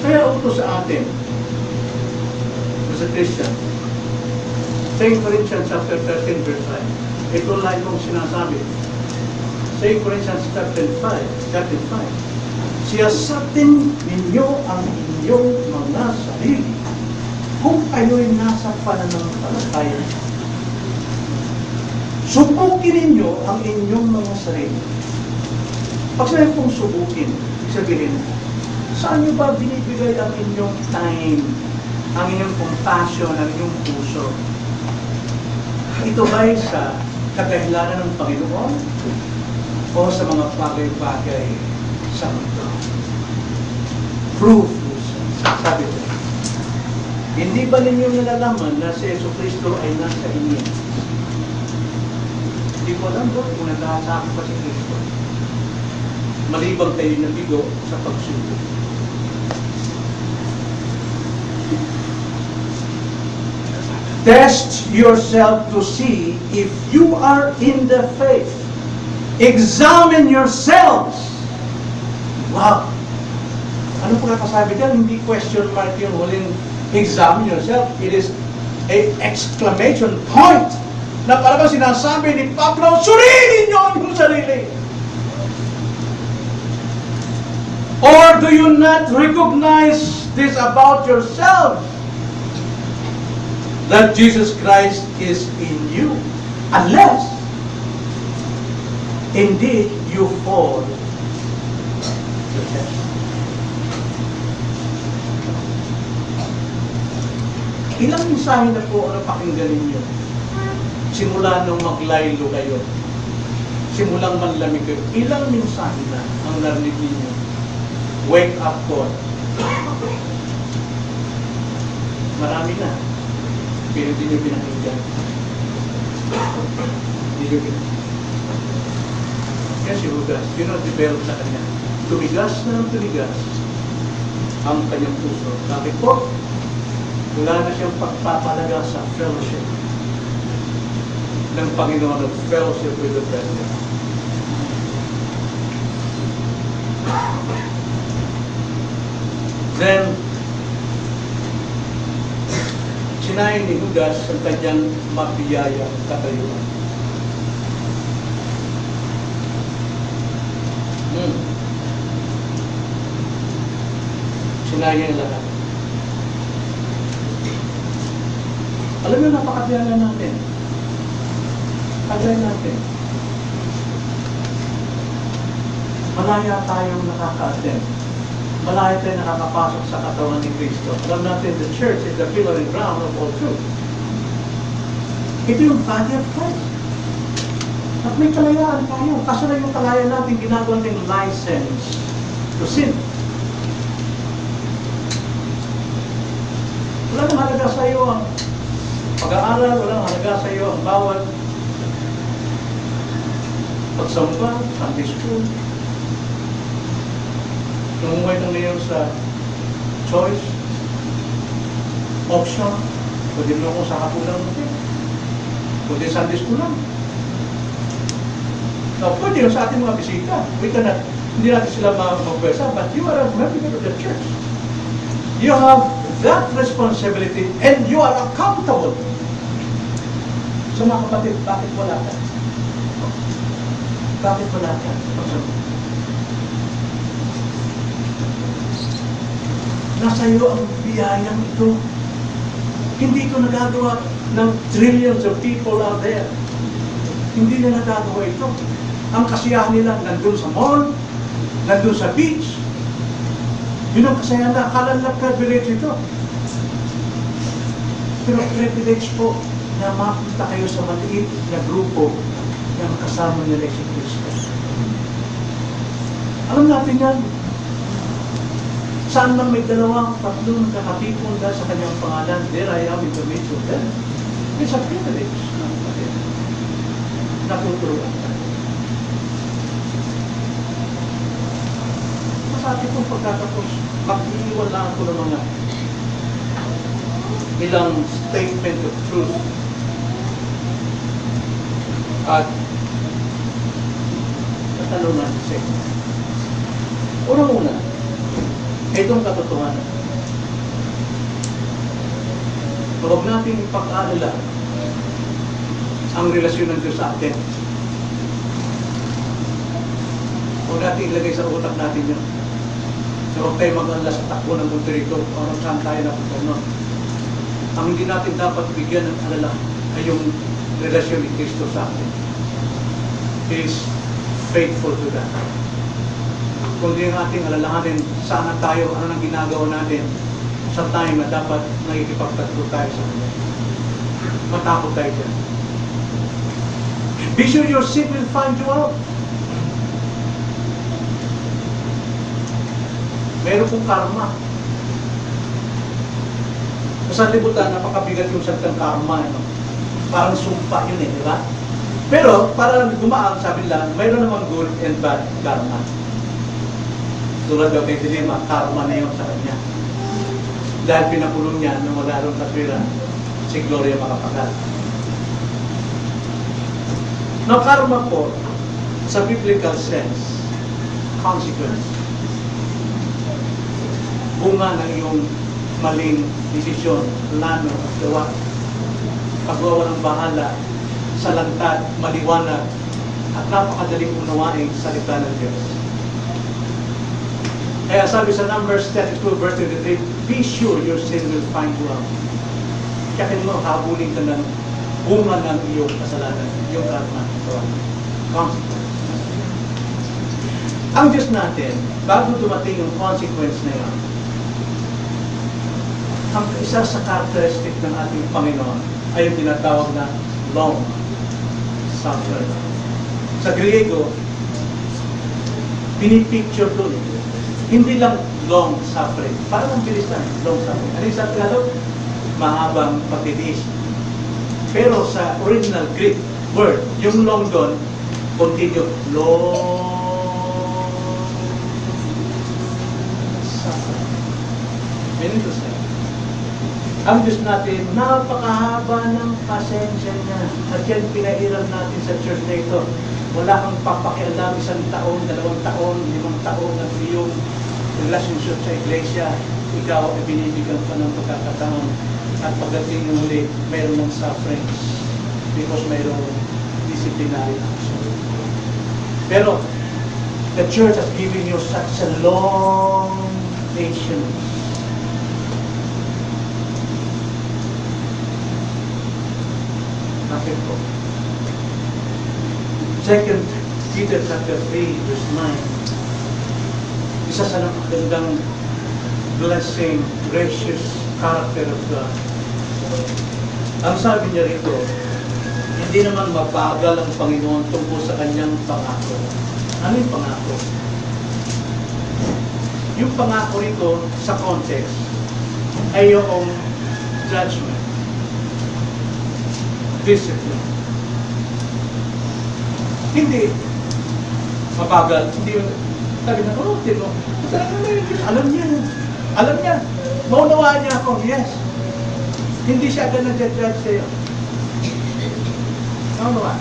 Kaya utos sa atin, as a Christian, 2 Corinthians chapter 13 verse 5, ito lang yung sinasabi. 2 Corinthians chapter 5, siyasatin ninyo ang inyong mga sarili kung kayo'y nasa pananampalataya. Subukin ninyo ang inyong mga sarili. Pag sinabi pong subukin, sabihin, saan nyo ba binibigay ang inyong time, ang inyong compassion, ang inyong puso? Ito ba'y sa kadahilanan ng Panginoon o sa mga bagay-bagay sa mundo? Proof, sabi ko. Hindi ba ninyo nalalaman na si Jesucristo ay nasa inyo? Hindi ko alam doon kung nagkakasama pa si Kristo. Malibang kayo ng bigo sa pagsubok. Test yourself to see if you are in the faith. Examine yourselves. Wow! Ano po kasabi dyan? Hindi question mark yung huling examine yourself. It is a exclamation point na parang sinasabi ni Pablo, suriin niyo ang inyong sarili. Or do you not recognize this about yourself? That Jesus Christ is in you. Unless, indeed, you fall to test. Ilang mensahe na po ang napakinggan ninyo? Simula nung maglaylo kayo, simulang manlamig kayo, ilang mensahe na ang narinig ninyo? Wake up call. Marami na. Pero hindi nyo pinakinggan. Hindi nyo pinakinggan. Kaya si Judas, yun ang develop sa kanya. Tumigas na ng tumigas ang kanyang puso. Bakit po? Wala na siyang pagpapalaga sa fellowship ng Panginoon at fellowship with the President. Then, sinayin ni Judas ang kanyang mabiyaya katayuan. Sinayin niya lahat. Alam niyo, napakabiyaya natin. Kagaya natin. Malaya tayong nakaka-attend. Malaya tayong nakakapasok sa katawan ni Kristo. Alam natin, the church is the pillar and ground of all truth. Ito yung body of Christ. At may kalayaan tayo. Kaso na yung kalayaan natin, ginagawa natin license to sin. Wala nang halaga sa iyo ang pag-aaral, wala nang halaga sa iyo ang bawat pagsamba, Sunday school. Nungungay na ngayon sa choice, option, pwede mo kung sa hapunan mo din. Pwede Sunday school lang. Now, pwede yun sa ating mga bisita. Hindi natin sila magpwesa, but you are a member of the church. You have that responsibility and you are accountable. So mga kapatid, bakit wala ka? Bakit wala ka? Nasa iyo ang biyayang ito. Hindi ito nagagawa ng trillions of people out there. Hindi na nagagawa ito. Ang kasiyahan nila nandun sa mall, nandun sa beach. Yun ang kasayahan na akala na privilege ito. Pero privilege po na mapunta kayo sa maliit na grupo na kasama nila si Kristo. Alam natin yan. Saan man may dalawang, tatlong nakatipon dahil sa kanyang pangalan, there I am in the midst of them. It's a privilege. Natuturuan tayo. Sa ating pong pagkatapos, mag-iiwan lang ako ng mga ilang statement of truth at katanungan sa inyo. Unang-una, itong katotohanan. Huwag natin ipag-alala ang relasyon ng Diyos sa atin. Huwag natin ilagay sa utak natin yun. So, huwag tayo mag-alala sa takbo ng mundo rito o saan tayo napunta nun. Ang hindi natin dapat bigyan ng alala ay yung relasyon ni Kristo sa atin. He is faithful to that. Kundi ang ating alalahanin, saan tayo, ano nang ginagawa natin sa time na dapat nakikipagtatlo tayo sa Kanya. Matakot tayo dyan. Be sure your sin will find you out. Meron pong karma. Sa libutan, napakabigat yung salitang karma. No? Parang sumpa yun di ba? Pero, para gumaan, sabi nila, mayroon namang good and bad karma. Tulad daw kay Dilima, karma na yun sa kanya. Dahil pinakulong niya nung wala rin kaswira, si Gloria makapagal. Now, karma po, sa biblical sense, consequence. Bunga ng iyong maling desisyon, plano at gawa. Paggawa ng bahala, sa lantad, maliwanag, at napakadaling unawain sa salita ng Diyos. Kaya sabi sa Numbers 32 verse 23, be sure your sin will find you out. Tiyakin mo, habulin ka ng bunga ng iyong kasalanan, yung karma. Consequence. Ang Diyos natin, bago dumating yung consequence na yun, ang isa sa characteristic ng ating Panginoon ay yung tinatawag na long suffering. Sa Griego, pinipicture doon, hindi lang long suffering. Parang ang bilis lang, long suffering. Ano yung sa Tagalog? Mahabang pagtitiis. Pero sa original Greek word, yung long doon, continue, long suffering. Meaning to say, ang Diyos natin, napakahaba ng pasensya niya. At yan pinairal natin sa church na ito. Wala kang papakialam 1 taon, 2 taon, 5 taon ng iyong relationship sa iglesia. Ikaw ay binibigyan ka ng pagkakataon. At pagdating ng huli, mayroon ng sufferings. Because mayroong disciplinary action. Pero, the church has given you such a long patience. Bakit po? 2 Peter chapter 3, verse 9. Isa sa napakagandang blessing, gracious character of God. Ang sabi niya rito, hindi naman mabagal ang Panginoon tungkol sa kanyang pangako. Ano yung pangako? Yung pangako rito sa context ay yung judgment. Discipline. Hindi mabagal. Hindi sabi na, oh, tino. Alam niya. Alam niya. Maunawaan niya ako. Yes. Hindi siya agad nag-judge sa'yo. Maunawaan.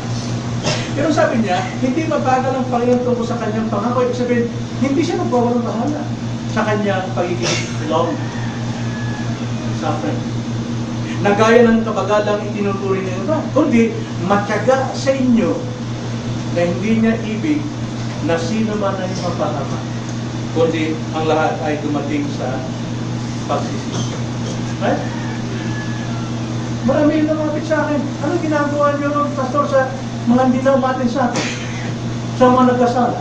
Pero sabi niya, hindi mabagal ang Panginoon tungkol sa kanyang pangako. Ibig sabihin, hindi siya magbawalang bahala sa kanyang pagiging long suffering. Na gaya ng kabagalang itinuturing ng iba, kundi matyaga sa inyo na hindi niya ibig na sino man ay mapahama, kundi ang lahat ay dumating sa pagsisisi. Right? Marami yung lumapit sa akin. Ano ginagawa niyo, Pastor, sa mga hindi na umatin sa atin? Sa mga nagkasala?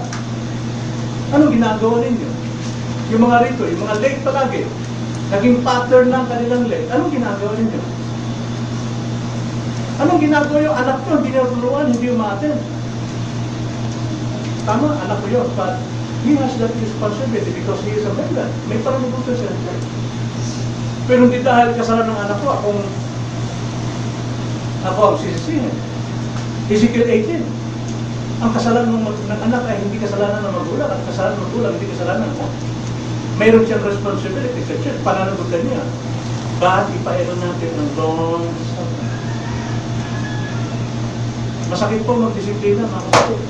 Ano ginagawa ninyo? Yung mga rito, yung mga late palagi, naging pattern ng kanilang late. Anong ginagawa ninyo? Anong ginagawa yung anak nyo? Hindi naruruan, hindi umaten. Tama, anak ko yun. But he has that responsibility because he is a member. May paranubutan siya. Pero hindi dahil kasalanan ng anak ko, ako ang sisisihin. Ezekiel 18. Ang kasalanan ng anak ay hindi kasalanan ng magulang. At kasalanan ng magulang, hindi kasalanan mo. Mayroon siyang responsibility sa church. Pananagutan niya. Bakit ipailan natin ng long suffering? Masakit po magdisiplina, mga kapatid.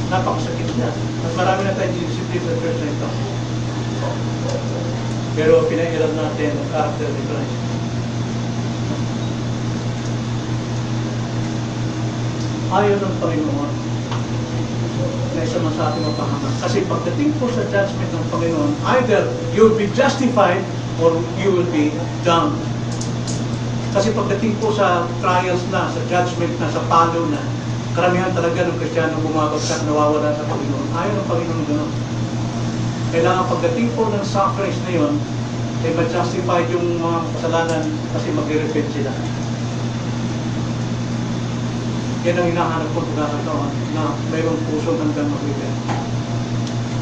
Napakasakit niya. At marami na tayong disiplina sa church na ito. Pero pinailan natin ang character ni Christ. Ayaw ng Panginoon na isa man sa ating mapahama. Kasi pagdating po sa judgment ng Panginoon, either you will be justified or you will be damned. Kasi pagdating po sa trials na, sa judgment na, sa palo na, karamihan talaga ng Kristiyano bumabagsak, nawawala sa Panginoon. Ayaw ng Panginoon gano'n. Kailangan pagdating po ng sufferings na yun, ay ma-justified yung mga kasalanan kasi mag-repent sila. Yan ang hinahanap ko pagkakataon na mayroong pusong hanggang mag-repent.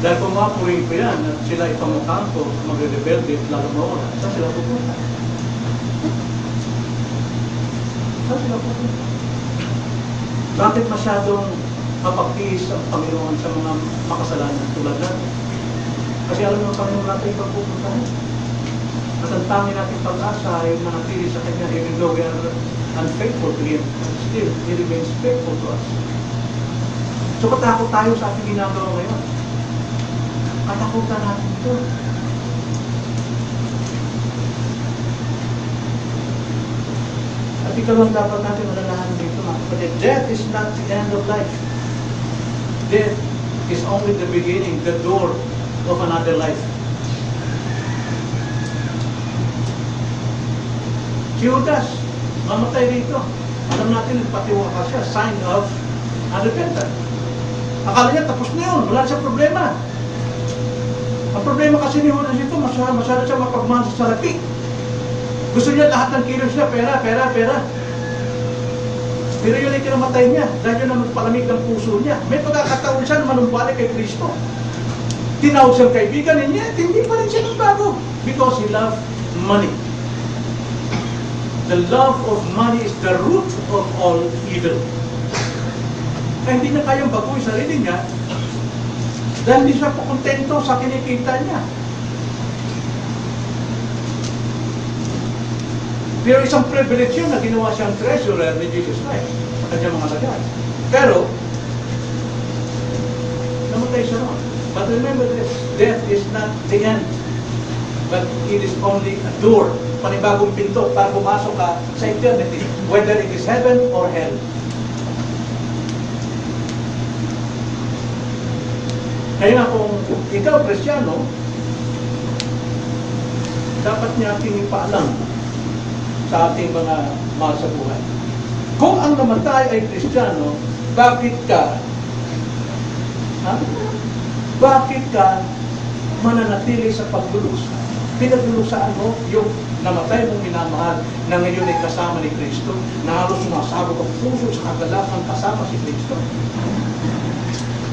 Dahil kung mapurihin ko yan at sila ipamukhaan ko magre-rebelde at lalo mawala, saan sila pupunta? Saan sila pupunta? Bakit masyadong mapagtiis ang Panginoon sa mga makasalanan tulad natin? Kasi alam mo ang Panginoon natin yung pagpupuntahan. At ang tangi natin pag-asa ay manatili sa Kanya, even though we are unfaithful to Him, still, He remains faithful to us. So katakot tayo sa ating ginagawa ngayon. Katakutan natin ito. At ikaw lang dapat natin malalahan dito, mga kapatid. Death is not the end of life. Death is only the beginning, the door of another life. Si Judas, mamatay dito. Alam natin, nagpatiwaka siya, sign of unrepentant. Akala niya, tapos na yun, wala siyang problema. Ang problema kasi ni Judas ito, masyado siya mapagmahal sa salapi. Gusto niya lahat ng kilos niya, pera. Pero yun ay kinamatay niya, dahil yun ang magpalamig ng puso niya. May pagkakataon siya na manumbalik kay Kristo. Tinawag siyang kaibigan niya, hindi pa rin siya nagbago. Because he loved money. The love of money is the root of all evil. Kaya hindi na kayang baguhin sarili niya dahil hindi siya kontento sa kinikita niya. Pero isang privilege yun na ginawa siyang treasurer ni Jesus Christ sa kanyang mga lagay. Pero, namatay siya noon. But remember this, death is not the end. But it is only a door, panibagong pinto para pumasok ka sa eternity, whether it is heaven or hell. Kaya nga kung ikaw, Kristiyano, dapat niya ating ipaalam sa ating mga mahal sa buhay. Kung ang namatay ay Kristiyano, bakit ka mananatili sa paglulusa? Pinaglulusan mo yung namatay mong minamahal na ngayon ay kasama ni Kristo, na halos sumasabog ang puso sa kagalakan kasama si Kristo.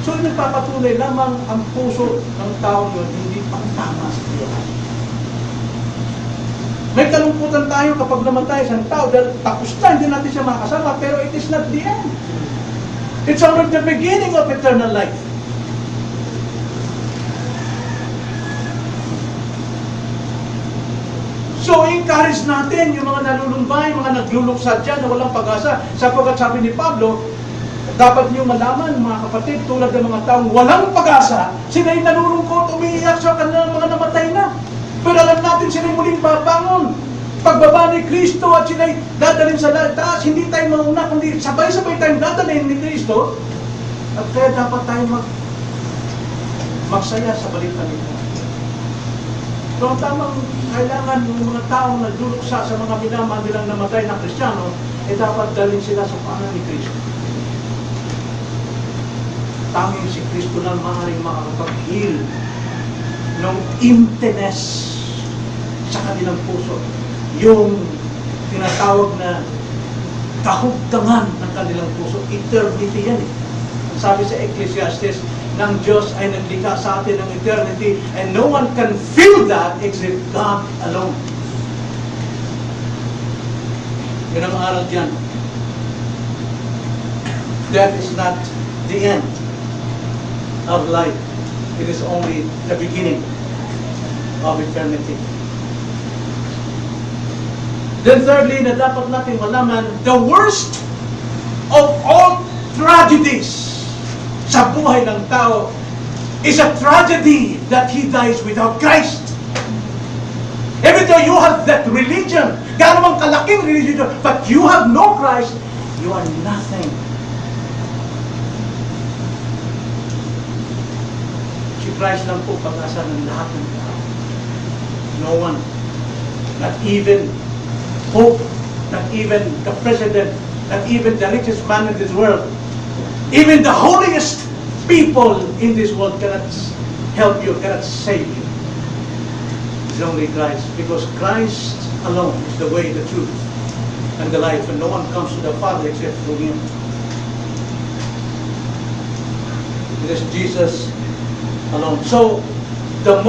So, nagpapatunay lamang ang puso ng taong yun, hindi pang tama sa Diyos. May kalungkutan tayo kapag namatay isang tao dahil tapos na, hindi natin siya makasama, pero it is not the end. It's only the beginning of eternal life. So, encourage natin yung mga nalulumbay, mga nagluluksa dyan na walang pag-asa. Sapagkat sabi ni Pablo, dapat niyo malaman, mga kapatid, tulad ng mga taong walang pag-asa, sila'y nalulungkot, umiiyak sa kanilang mga namatay na. Pero alam natin sila'y muling babangon. Pagbaba ni Kristo at sila'y dadalhin sa taas, hindi tayo mauna, kundi sabay-sabay tayong dadalhin ni Kristo. At kaya dapat tayo magsaya sa balikan nito. So, ang tamang kailangan ng mga taong nagluluksa sa mga minamahal nilang namatay na Kristiyano, dapat dalhin sila sa paanan ni Kristo. Tanging si Kristo lang maaaring makakapag-heal ng emptiness sa kanilang puso. Yung tinatawag na kahugdangan ng kanilang puso. Eternity yan eh. Sabi sa Ecclesiastes, ng Diyos ay naglikha sa atin ng eternity and no one can feel that except God alone. Yun ang aral dyan. That is not the end of life. It is only the beginning of eternity. Then thirdly, na dapat natin malaman, the worst of all tragedies sa buhay ng tao is a tragedy that he dies without Christ. Even though you have that religion, gaano mang kalaking religion, but you have no Christ, you are nothing. Si Christ lang po pag-asa ng lahat ng tao. No one, not even Pope, not even the President, not even the richest man in this world, even the holiest people in this world cannot help you, cannot save you. It's only Christ, because Christ alone is the way, the truth, and the life, and no one comes to the Father except through Him. It is Jesus alone. So, the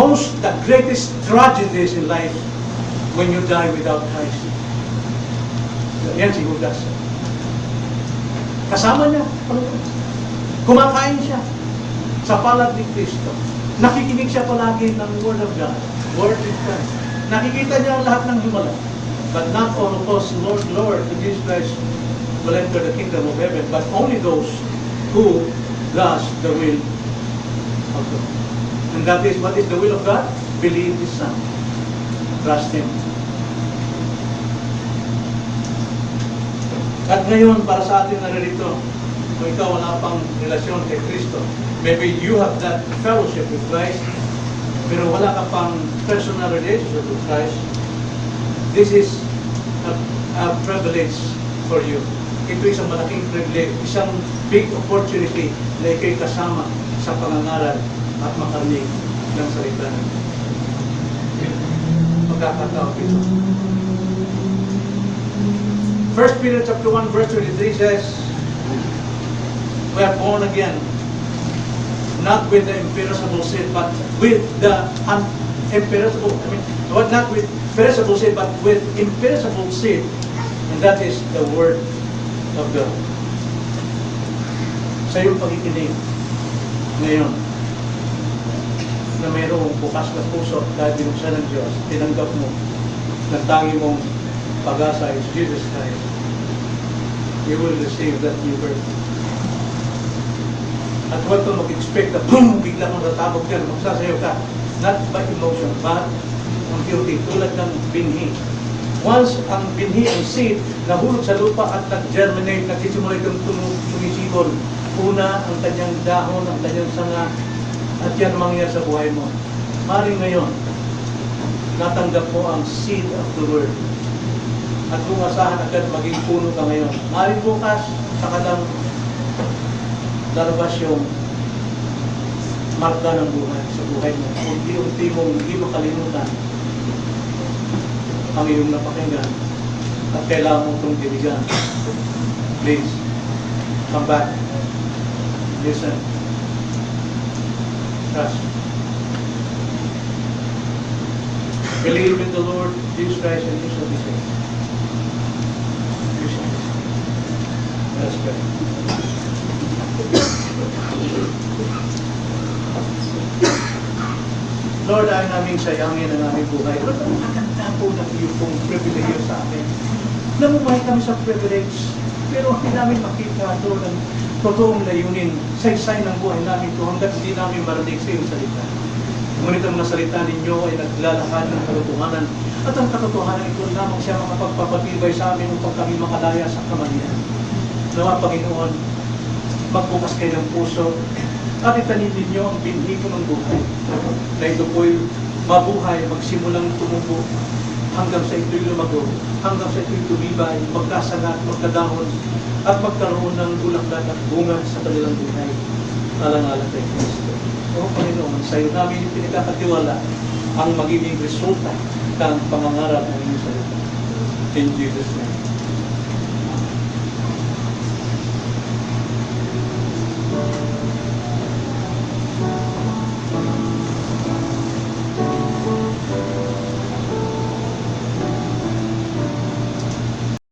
greatest tragedies in life when you die without Christ. Yan si Judas. Kasama niya, kumakain siya sa palad ni Kristo. Nakikinig siya palagi ng Word of God. Word of God. Nakikita niya ang lahat ng himala. But not all of us, Lord, Lord, in Jesus Christ will enter the kingdom of heaven, but only those who does the will of God. And that is, what is the will of God? Believe His Son. Trust Him. At ngayon, para sa atin naririto, kung ikaw wala pang relasyon kay Kristo, Maybe you have that fellowship with Christ, pero wala ka pang personal relationship with Christ. This is a privilege for you. Ito isang malaking privilege, isang big opportunity na ikay kasama sa pangangaral at makarinig ng salita ng Diyos. Magkakataon ito. 1 Peter chapter 1 verse 23 says, we are born again, not with the imperishable seed, but with the imperishable, not with perishable seed, but with imperishable seed, and that is the Word of God. Sa iyong pakikinig ngayon, na mayroong bukas na puso dahil binuksan ng Diyos, tinanggap mo, ng tangi mong pag-asa is Jesus Christ, you will receive that new birth. At huwag kang mag-expect na boom, bigla kang natabog ka, magsasayaw ka. Not by emotion, but unti-unti, tulad ng binhi. Once ang binhi, ang seed, nahulog sa lupa at nag-germinate, nagsisimula itong tumisibol. Una, ang kanyang dahon, ang kanyang sanga, at yan mangyayari sa buhay mo. Maring ngayon, natanggap mo ang seed of the word. At kung asahan agad maging puno ka ngayon, maring bukas, saka lang darabas yung marka ng buhay sa buhay mo. Unti-unti mong hindi makalimutan ang iyong napakinggan at kailangan mo itong diligan. Please, come back. Listen. Trust. Believe in the Lord Jesus Christ and you shall be saved. You shall be saved. Let's pray. Lord, ay naming sayangin ang aming buhay. Lord, ang maganda po ng iyong pong privilege sa amin. Namumuhay kami sa privilege, pero hindi namin makita doon ang totoong layunin, saysay ng buhay namin ito hanggat hindi namin marinig sa iyong salita. Ngunit ang mga salita ninyo ay naglalakad ng katotohanan at ang katotohanan ito lamang siya makapagpapatibay sa amin upang kami makalaya sa kamalian. Nawa, Panginoon, magbukas kayo ng puso at itanim ninyo ang binhi ko ng buhay na ito po'y mabuhay, magsimulang tumubo hanggang sa ito'y lumago, hanggang sa ito'y tumibay, magkasangat, magkadahon at magkaroon ng bulaklak at bunga sa kanilang buhay. Alang-alang kay Kristo. O Panginoon, sa iyo namin pinagkakatiwala ang magiging resulta ng pangangaral ng iyong salita. In Jesus' name.